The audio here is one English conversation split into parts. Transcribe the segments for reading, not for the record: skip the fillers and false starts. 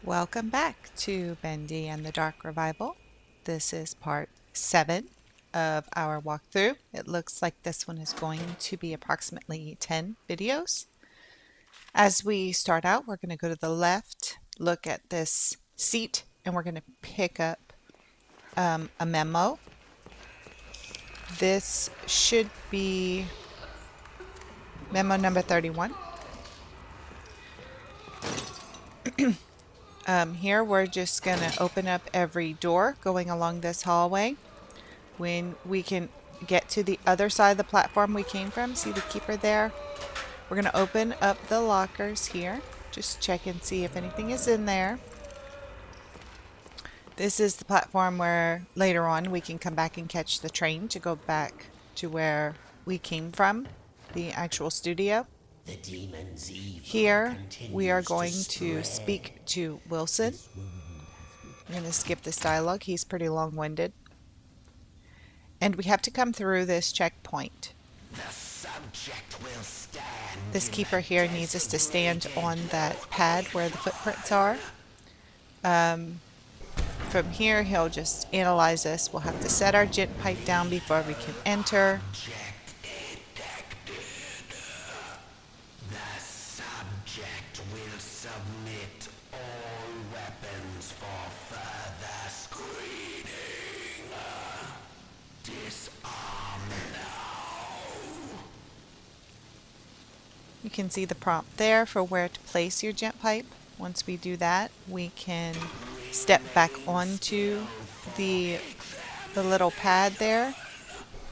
Welcome back to Bendy and the Dark Revival. This is part 7 of our walkthrough. It looks like this one is going to be approximately 10 videos. As we start out, we're going to go to the left, look at this seat, and we're going to pick up a memo. This should be memo number 31. Here we're just going to open up every door going along this hallway. When we can get to the other side of the platform we came from, see the keeper there? We're going to open up the lockers here. Just check and see if anything is in there. This is the platform where later on we can come back and catch the train to go back to where we came from, the actual studio. Here we are going to speak to Wilson. I'm going to skip this dialogue. He's pretty long-winded. And we have to come through this checkpoint. This keeper here needs us to stand on that pad where the footprints are. From here he'll just analyze us. We'll have to set our gent pipe down before we can enter. You can see the prompt there for where to place your gent pipe. Once we do that, we can step back onto the little pad there,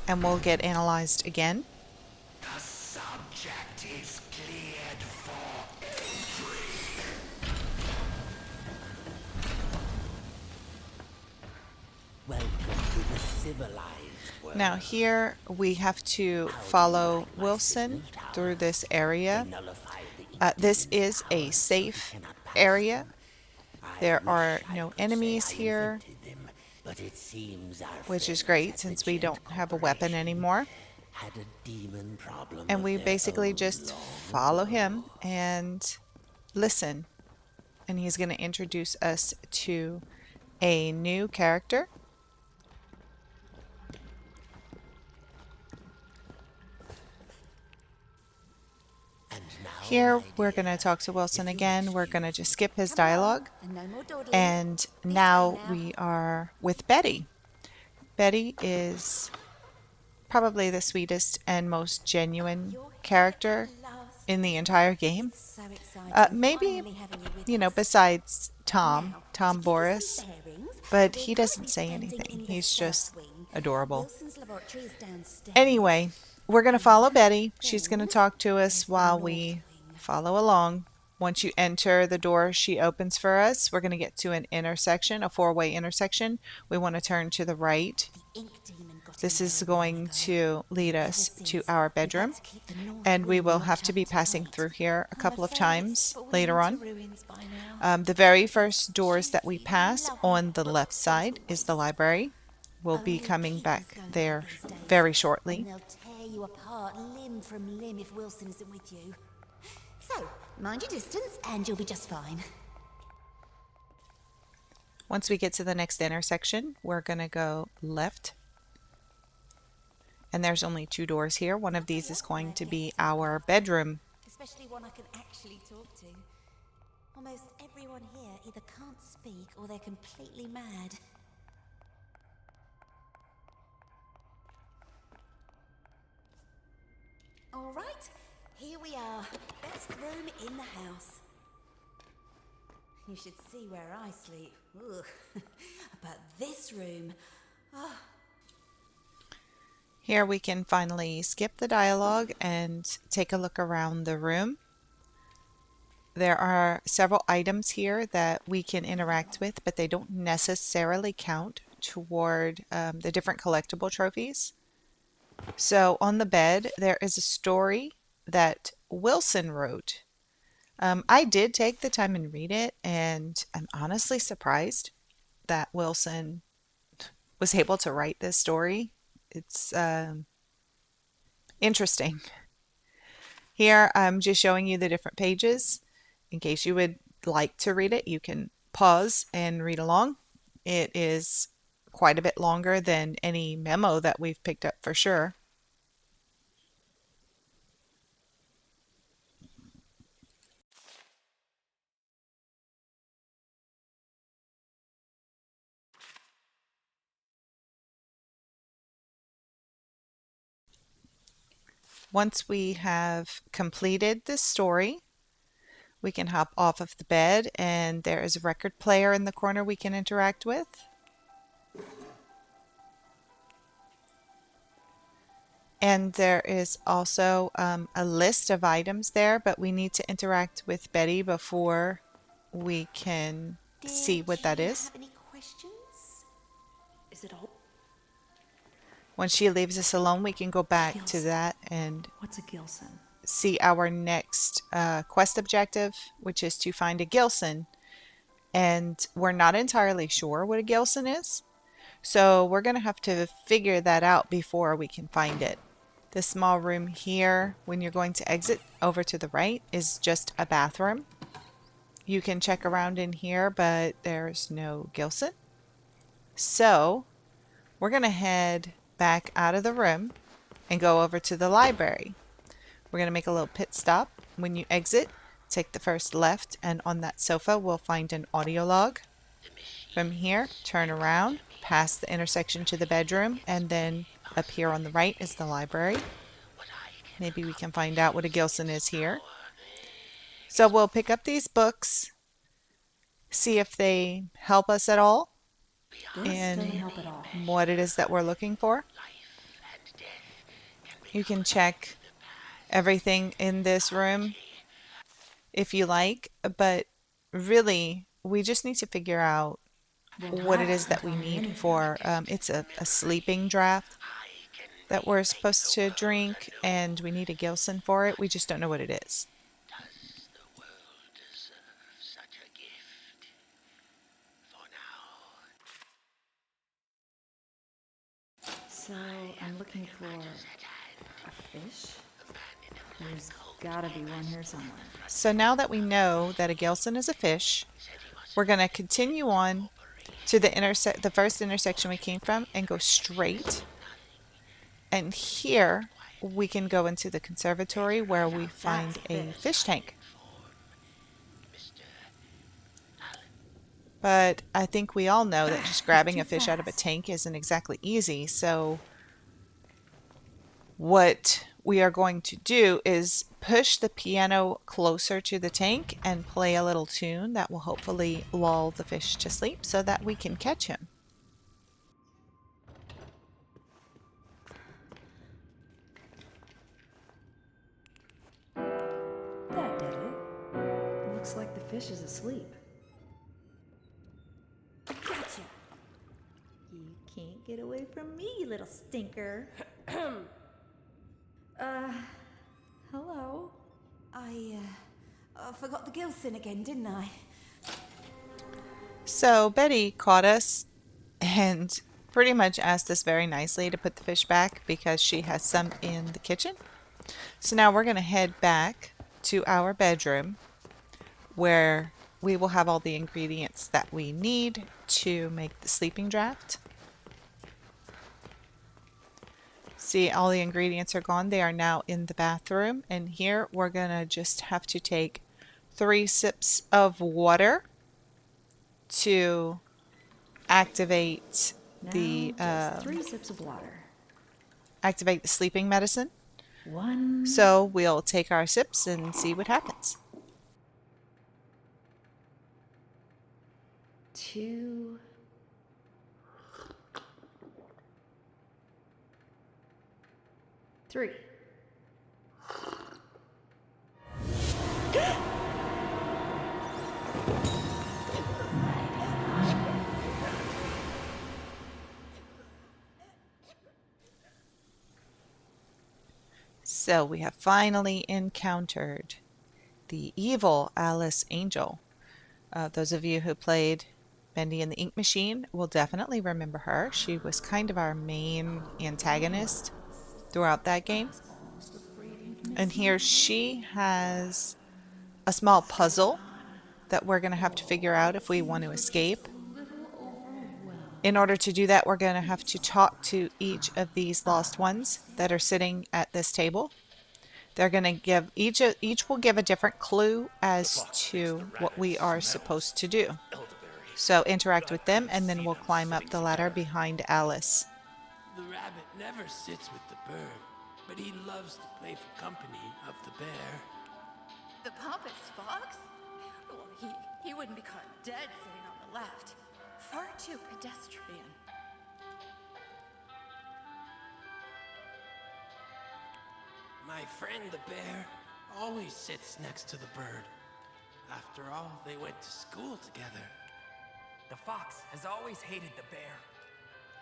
and we'll get analyzed again. The subject is cleared for entry. Welcome to the civilized world. Now here we have to follow Wilson through this area. This is a safe area. There are no enemies here, which is great since we don't have a weapon anymore. And we basically just follow him and listen. And he's going to introduce us to a new character. Here we're going to talk to Wilson again. We're going to just skip his dialogue. And now we are with Betty. Betty is probably the sweetest and most genuine character in the entire game. Maybe, besides Tom Boris, but he doesn't say anything. He's just adorable. Anyway, we're going to follow Betty. She's going to talk to us while we follow along. Once you enter the door she opens for us, we're going to get to an intersection, a four-way intersection. We want to turn to the right. This is going to lead us to our bedroom, and we will have to be passing through here a couple of times later on. The very first doors that we pass on the left side is the library. We'll be coming back there very shortly. You apart limb from limb if Wilson isn't with you. So, mind your distance and you'll be just fine. Once we get to the next intersection, we're going to go left. And there's only 2 doors here. One of these is going to be our bedroom. Especially one I can actually talk to. Almost everyone here either can't speak or they're completely mad. All right, here we are. Best room in the house. You should see where I sleep. Ugh. But this room... Oh. Here we can finally skip the dialogue and take a look around the room. There are several items here that we can interact with, but they don't necessarily count toward the different collectible trophies. So on the bed, there is a story that Wilson wrote. I did take the time and read it, and I'm honestly surprised that Wilson was able to write this story. It's interesting. Here I'm just showing you the different pages. In case you would like to read it, you can pause and read along. It is quite a bit longer than any memo that we've picked up for sure. Once we have completed this story, we can hop off of the bed, and there is a record player in the corner we can interact with. And there is also a list of items there, but we need to interact with Betty before we can see what that is. Have any questions? Is it all? When she leaves us alone, we can go back to Gilson. that and What's a Gilson? see our next quest objective, which is to find a Gilson. And we're not entirely sure what a Gilson is, so we're going to have to figure that out before we can find it. The small room here, when you're going to exit over to the right, is just a bathroom. You can check around in here, but there's no Gilson. So we're going to head back out of the room and go over to the library. We're going to make a little pit stop. When you exit, take the first left, and on that sofa we'll find an audio log. From here, turn around, past the intersection to the bedroom, and then up here on the right is the library. Maybe we can find out what a Gilson is here. So we'll pick up these books, see if they help us at all This in doesn't help at all. what it is that we're looking for. You can check everything in this room if you like, but really we just need to figure out what it is that we need for it's a sleeping draft that we're supposed to drink, and we need a Gilson for it. We just don't know what it is. Does the world deserve such a gift? For now, So I'm looking for a fish. There's gotta be one here somewhere. So now that we know that a Gilson is a fish, we're going to continue on to the first intersection we came from and go straight. And here we can go into the conservatory where we find a fish tank. But I think we all know that just grabbing a fish out of a tank isn't exactly easy. So what we are going to do is push the piano closer to the tank and play a little tune that will hopefully lull the fish to sleep so that we can catch him. That did it. Looks like the fish is asleep. Gotcha. You can't get away from me, you little stinker. Hello? I forgot the Gilson again, didn't I? So Betty caught us and pretty much asked us very nicely to put the fish back because she has some in the kitchen. So now we're going to head back to our bedroom where we will have all the ingredients that we need to make the sleeping draft. See, all the ingredients are gone. They are now in the bathroom. And here we're going to just have to take 3 sips of water to activate Just 3 sips of water. activate the sleeping medicine. 1, So we'll take our sips and see what happens. 2, 3. So we have finally encountered the evil Alice Angel. Those of you who played Bendy and the Ink Machine will definitely remember her. She was kind of our main antagonist throughout that game. And here she has a small puzzle that we're going to have to figure out if we want to escape. In order to do that, we're going to have to talk to each of these lost ones that are sitting at this table. They're going to give each will give a different clue as to what we are supposed to do. So interact with them, and then we'll climb up the ladder behind Alice. The rabbit never sits with the bird, but he loves to play for company of the bear. The pompous fox? Well, he wouldn't be caught dead sitting on the left. Far too pedestrian. My friend the bear always sits next to the bird. After all, they went to school together. The fox has always hated the bear.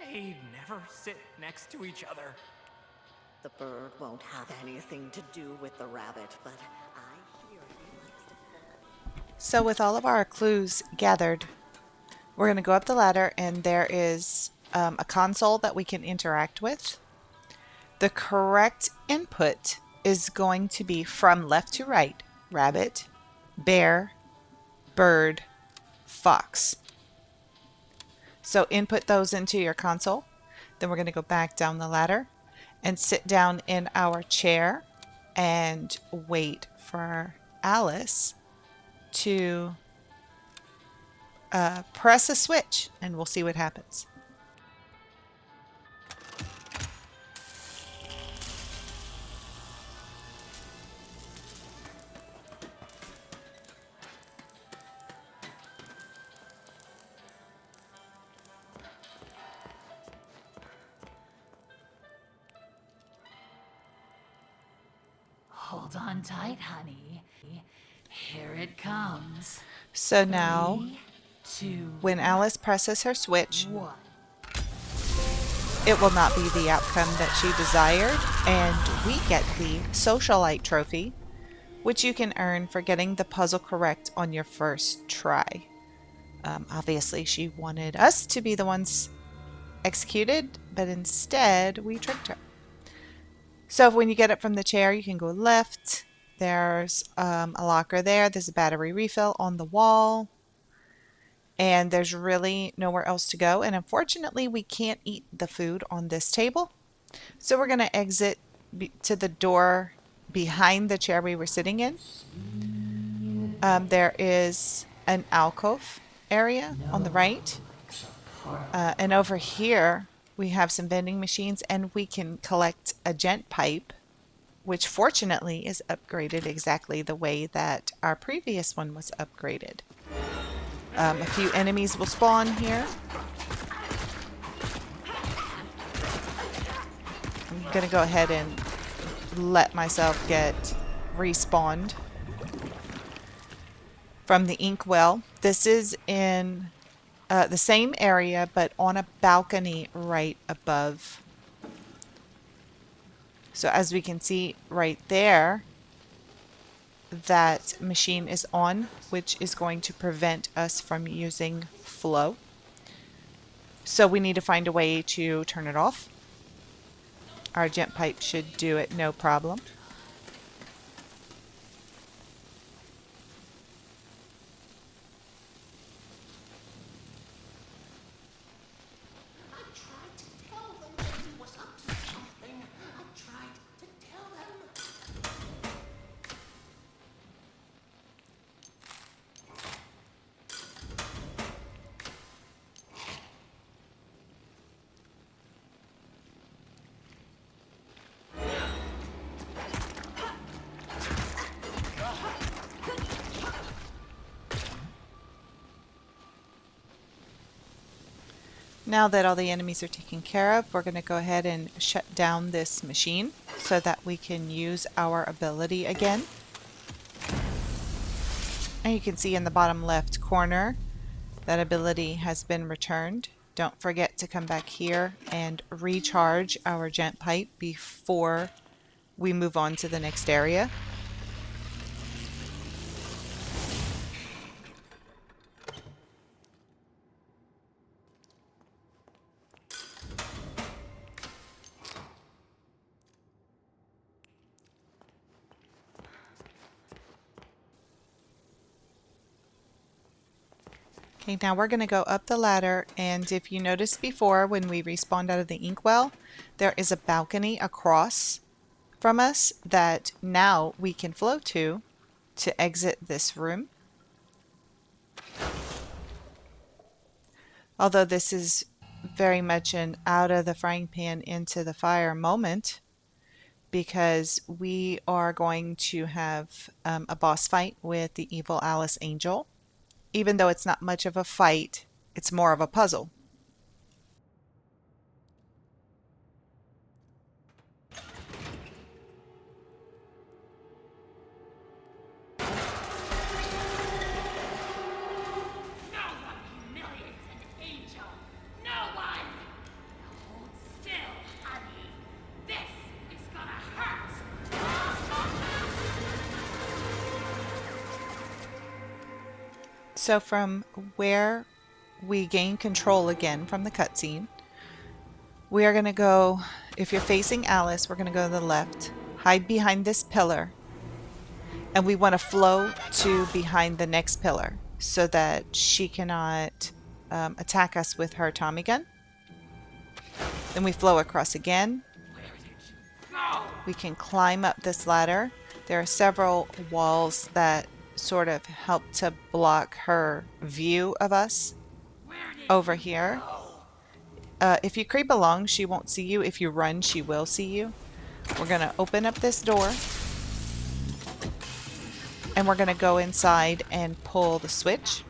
They never sit next to each other. The bird won't have anything to do with the rabbit, but I hear he likes to... So with all of our clues gathered, we're going to go up the ladder, and there is a console that we can interact with. The correct input is going to be from left to right: rabbit, bear, bird, fox. So input those into your console. Then we're going to go back down the ladder and sit down in our chair and wait for Alice to press a switch, and we'll see what happens. Hold on tight, honey. Here it comes. So now, 2, when Alice presses her switch, 1. it will not be the outcome that she desired, and we get the Socialite trophy, which you can earn for getting the puzzle correct on your first try. Obviously, she wanted us to be the ones executed, but instead we tricked her. So when you get up from the chair, you can go left. There's a locker there. There's a battery refill on the wall. And there's really nowhere else to go. And unfortunately, we can't eat the food on this table. So we're going to exit to the door behind the chair we were sitting in. There is an alcove area on the right. And over here, we have some vending machines, and we can collect a gent pipe, which fortunately is upgraded exactly the way that our previous one was upgraded. A few enemies will spawn here. I'm going to go ahead and let myself get respawned from the inkwell. This is in the same area, but on a balcony right above. So as we can see right there, that machine is on, which is going to prevent us from using flow. So we need to find a way to turn it off. Our gent pipe should do it no problem. Now that all the enemies are taken care of, we're going to go ahead and shut down this machine so that we can use our ability again. And you can see in the bottom left corner that ability has been returned. Don't forget to come back here and recharge our gent pipe before we move on to the next area. Okay, now we're going to go up the ladder, and if you noticed before when we respawned out of the inkwell, there is a balcony across from us that now we can flow to exit this room. Although this is very much an out of the frying pan into the fire moment, because we are going to have a boss fight with the evil Alice Angel. Even though it's not much of a fight, it's more of a puzzle. So from where we gain control again from the cutscene, we are going to go, if you're facing Alice, we're going to go to the left, hide behind this pillar, and we want to flow to behind the next pillar so that she cannot attack us with her Tommy gun. Then we flow across again. We can climb up this ladder. There are several walls that sort of help to block her view of us over here. If you creep along, she won't see you. If you run, she will see you. We're going to open up this door, and we're going to go inside and pull the switch.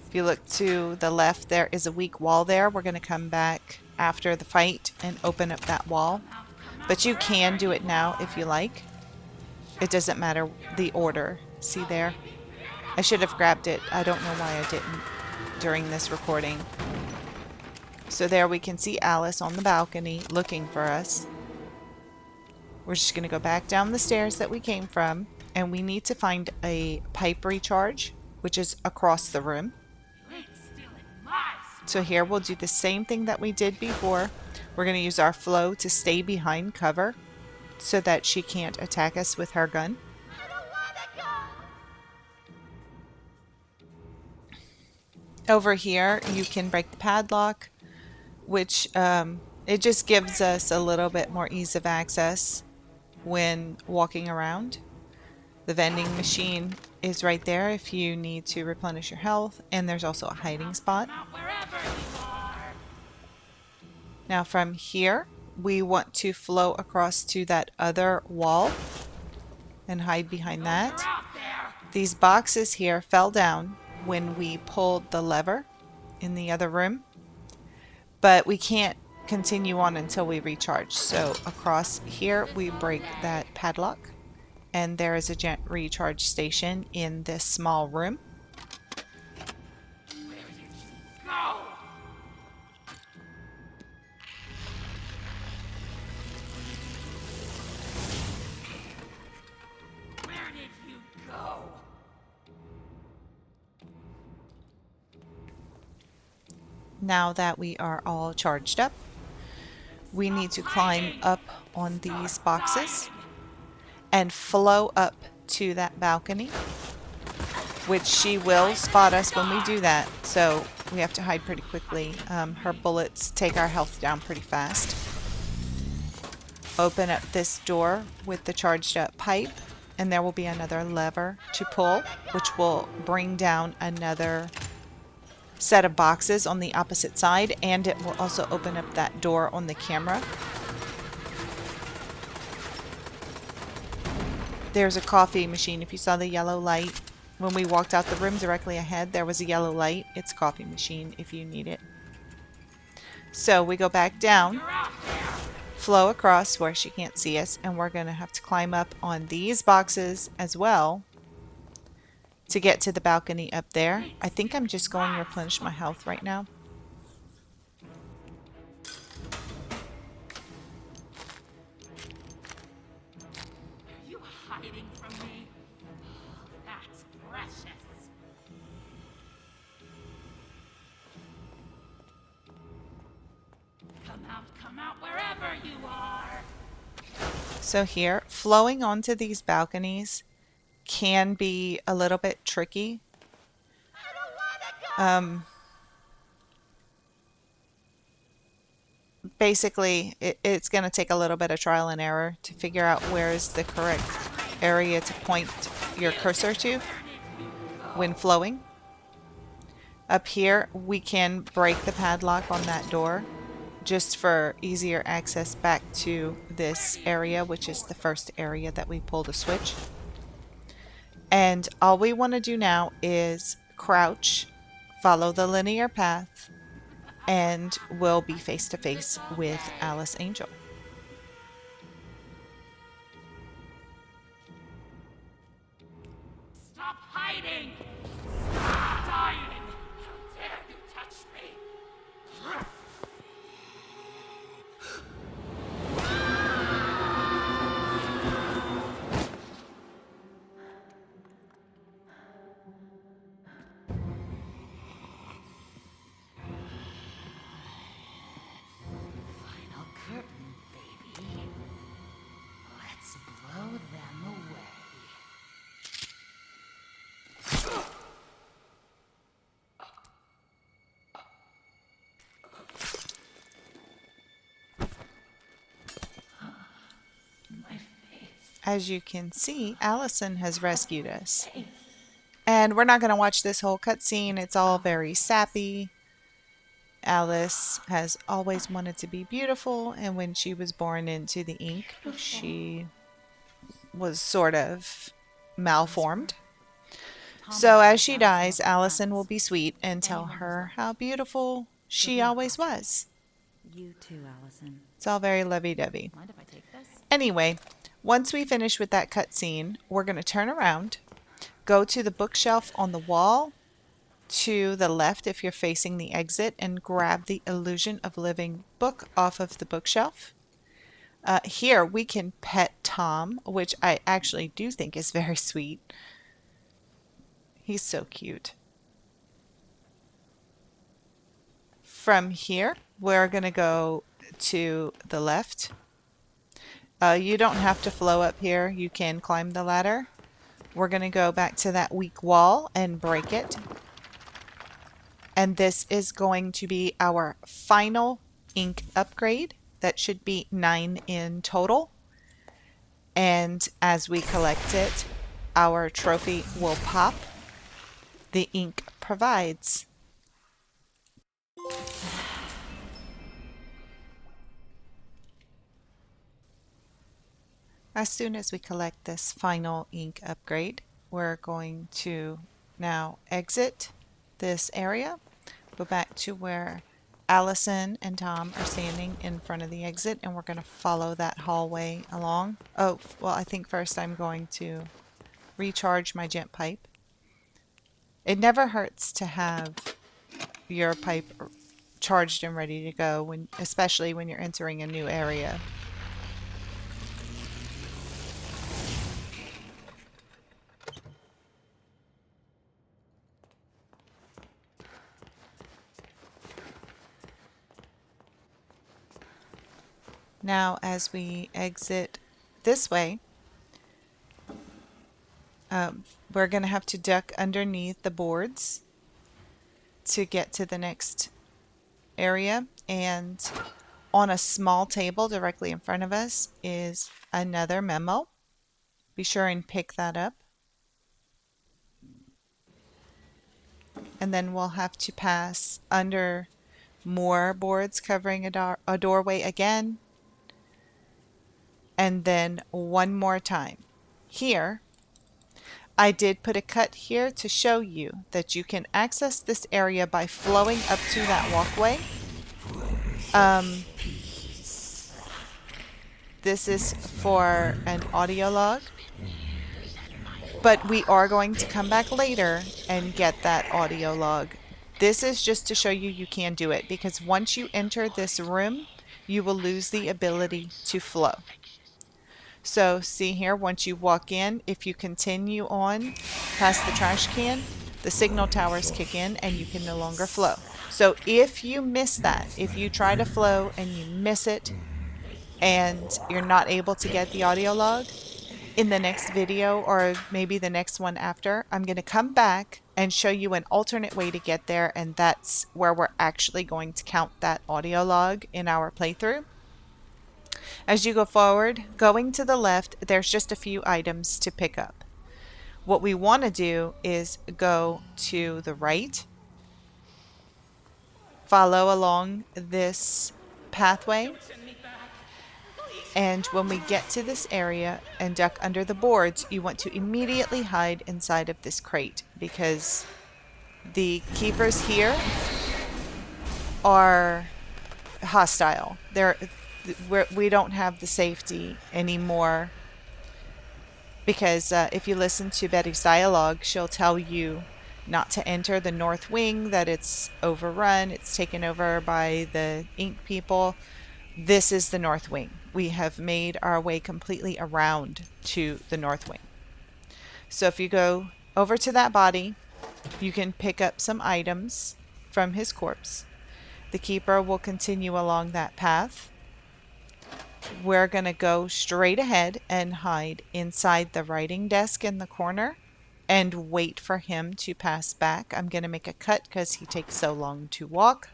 If you look to the left, there is a weak wall there. We're going to come back after the fight and open up that wall. But you can do it now if you like. It doesn't matter the order. See there? I should have grabbed it. I don't know why I didn't during this recording. So there we can see Alice on the balcony looking for us. We're just going to go back down the stairs that we came from, and we need to find a pipe recharge, which is across the room. So here we'll do the same thing that we did before. We're going to use our flow to stay behind cover so that she can't attack us with her gun. Over here, you can break the padlock, which it just gives us a little bit more ease of access when walking around. The vending machine is right there if you need to replenish your health, and there's also a hiding spot. Now from here, we want to flow across to that other wall and hide behind that. These boxes here fell down when we pulled the lever in the other room, but we can't continue on until we recharge. So across here we break that padlock, and there is a jet recharge station in this small room. Where did you go? Where did you go? Now that we are all charged up, we need to climb up on these boxes and flow up to that balcony, which she will spot us when we do that, so we have to hide pretty quickly. Her bullets take our health down pretty fast. Open up this door with the charged up pipe, and there will be another lever to pull, which will bring down another set of boxes on the opposite side, and it will also open up that door on the camera. There's a coffee machine. If you saw the yellow light when we walked out the room directly ahead, there was a yellow light. It's a coffee machine if you need it. So we go back down, flow across where she can't see us, and we're going to have to climb up on these boxes as well to get to the balcony up there. I think I'm just going to replenish my health right now. Are you hiding from me? That's precious. Come out wherever you are. So here, flowing onto these balconies can be a little bit tricky. Basically, it's going to take a little bit of trial and error to figure out where is the correct area to point your cursor to when flowing. Up here, we can break the padlock on that door just for easier access back to this area, which is the first area that we pulled a switch. And all we want to do now is crouch, follow the linear path, and we'll be face to face with Alice Angel. Stop hiding! Stop dying! How dare you touch me! Final curtain, baby. Let's blow them away. My face. As you can see, Allison has rescued us. And we're not going to watch this whole cutscene. It's all very sappy. Alice has always wanted to be beautiful, and when she was born into the ink, she was sort of malformed. So as she dies, Allison will be sweet and tell her how beautiful she always was. You too, Allison. It's all very lovey-dovey. Mind if I take this? Anyway, once we finish with that cutscene, we're going to turn around, go to the bookshelf on the wall to the left if you're facing the exit, and grab the Illusion of Living book off of the bookshelf. Here we can pet Tom, which I actually do think is very sweet. He's so cute. From here, we're going to go to the left. You don't have to flow up here. You can climb the ladder. We're going to go back to that weak wall and break it. And this is going to be our final ink upgrade. That should be 9 in total. And as we collect it, our trophy will pop. The ink provides. As soon as we collect this final ink upgrade, we're going to now exit this area, go back to where Allison and Tom are standing in front of the exit, and we're going to follow that hallway along. Oh, well, I think first I'm going to recharge my gent pipe. It never hurts to have your pipe charged and ready to go, especially when you're entering a new area. Now, as we exit this way, we're going to have to duck underneath the boards to get to the next area. And on a small table directly in front of us is another memo. Be sure and pick that up. And then we'll have to pass under more boards covering a doorway again. And then one more time. Here, I did put a cut here to show you that you can access this area by flowing up to that walkway. This is for an audio log, but we are going to come back later and get that audio log. This is just to show you can do it, because once you enter this room, you will lose the ability to flow. So see here, once you walk in, if you continue on past the trash can, the signal towers kick in and you can no longer flow. So if you miss that, if you try to flow and you miss it and you're not able to get the audio log, in the next video, or maybe the next one after, I'm going to come back and show you an alternate way to get there, and that's where we're actually going to count that audio log in our playthrough. As you go forward, going to the left, there's just a few items to pick up. What we want to do is go to the right, follow along this pathway, and when we get to this area and duck under the boards, you want to immediately hide inside of this crate, because the keepers here are hostile. We don't have the safety anymore, because if you listen to Betty's dialogue, she'll tell you not to enter the north wing, that it's overrun, it's taken over by the ink people. This is the north wing. We have made our way completely around to the north wing. So if you go over to that body, you can pick up some items from his corpse. The keeper will continue along that path. We're going to go straight ahead and hide inside the writing desk in the corner and wait for him to pass back. I'm going to make a cut because he takes so long to walk.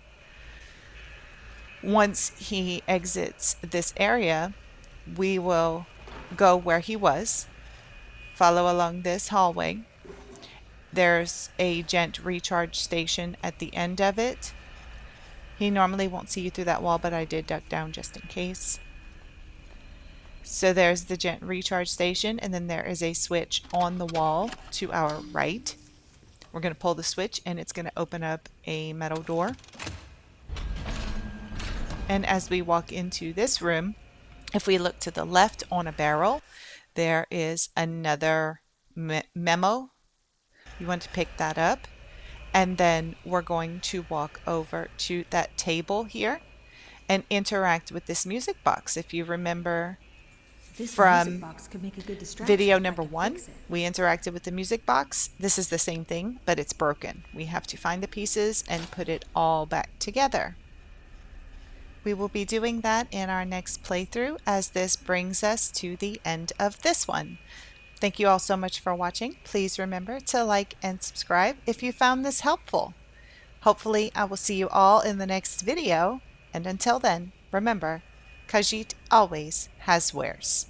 Once he exits this area, we will go where he was, follow along this hallway. There's a gent recharge station at the end of it. He normally won't see you through that wall, but I did duck down just in case. So there's the gent recharge station, and then there is a switch on the wall to our right. We're going to pull the switch and it's going to open up a metal door. And as we walk into this room, if we look to the left on a barrel, there is another memo. You want to pick that up. And then we're going to walk over to that table here and interact with this music box. If you remember from video number 1, we interacted with the music box. This is the same thing, but it's broken. We have to find the pieces and put it all back together. We will be doing that in our next playthrough, as this brings us to the end of this one. Thank you all so much for watching. Please remember to like and subscribe if you found this helpful. Hopefully I will see you all in the next video, and until then, remember, Khajiit always has wares.